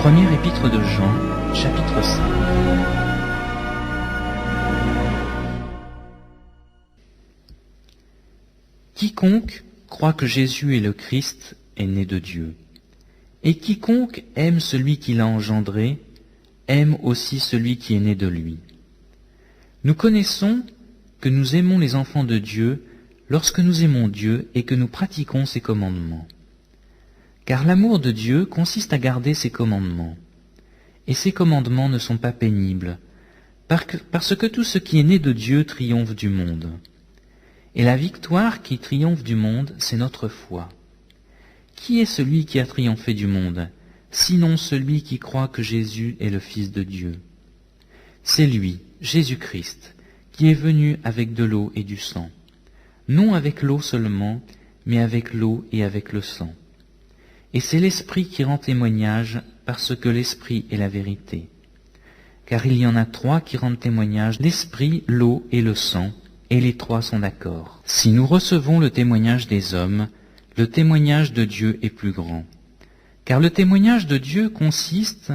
Première épître de Jean, chapitre 5. Quiconque croit que Jésus est le Christ est né de Dieu. Et quiconque aime celui qui l'a engendré, aime aussi celui qui est né de lui. Nous connaissons que nous aimons les enfants de Dieu lorsque nous aimons Dieu et que nous pratiquons ses commandements. Car l'amour de Dieu consiste à garder ses commandements. Et ses commandements ne sont pas pénibles, parce que tout ce qui est né de Dieu triomphe du monde. Et la victoire qui triomphe du monde, c'est notre foi. Qui est celui qui a triomphé du monde, sinon celui qui croit que Jésus est le Fils de Dieu? C'est lui, Jésus-Christ, qui est venu avec de l'eau et du sang. Non avec l'eau seulement, mais avec l'eau et avec le sang. Et c'est l'Esprit qui rend témoignage, parce que l'Esprit est la vérité. Car il y en a trois qui rendent témoignage, l'Esprit, l'eau et le sang, et les trois sont d'accord. Si nous recevons le témoignage des hommes, le témoignage de Dieu est plus grand. Car le témoignage de Dieu consiste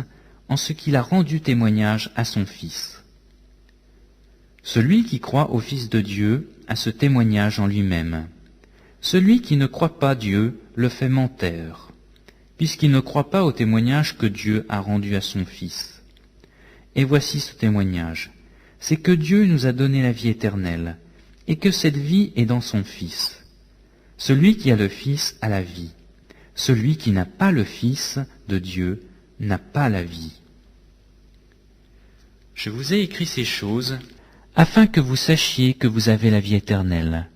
en ce qu'il a rendu témoignage à son Fils. Celui qui croit au Fils de Dieu a ce témoignage en lui-même. Celui qui ne croit pas Dieu le fait menteur, puisqu'il ne croit pas au témoignage que Dieu a rendu à son Fils. Et voici ce témoignage, c'est que Dieu nous a donné la vie éternelle, et que cette vie est dans son Fils. Celui qui a le Fils a la vie. Celui qui n'a pas le Fils de Dieu n'a pas la vie. Je vous ai écrit ces choses afin que vous sachiez que vous avez la vie éternelle,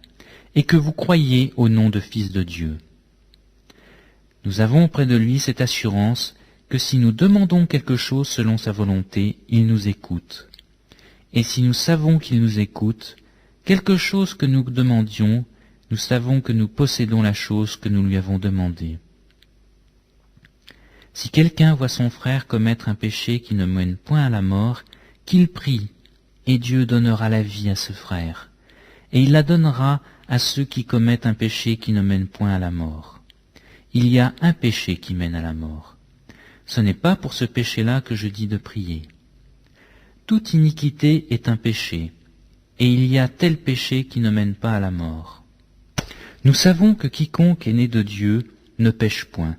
et que vous croyiez au nom de Fils de Dieu. Nous avons auprès de lui cette assurance que si nous demandons quelque chose selon sa volonté, il nous écoute. Et si nous savons qu'il nous écoute, quelque chose que nous demandions, nous savons que nous possédons la chose que nous lui avons demandée. Si quelqu'un voit son frère commettre un péché qui ne mène point à la mort, qu'il prie, et Dieu donnera la vie à ce frère, et il la donnera à ceux qui commettent un péché qui ne mène point à la mort. Il y a un péché qui mène à la mort. Ce n'est pas pour ce péché-là que je dis de prier. Toute iniquité est un péché, et il y a tel péché qui ne mène pas à la mort. Nous savons que quiconque est né de Dieu ne pêche point,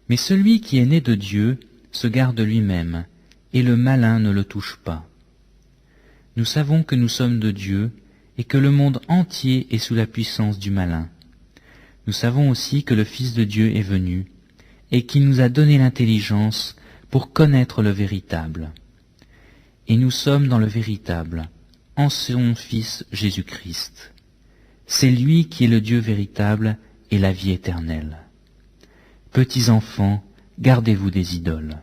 mais celui qui est né de Dieu se garde lui-même, et le malin ne le touche pas. Nous savons que nous sommes de Dieu, et que le monde entier est sous la puissance du malin. Nous savons aussi que le Fils de Dieu est venu, et qu'il nous a donné l'intelligence pour connaître le véritable. Et nous sommes dans le véritable, en son Fils Jésus-Christ. C'est lui qui est le Dieu véritable et la vie éternelle. Petits enfants, gardez-vous des idoles.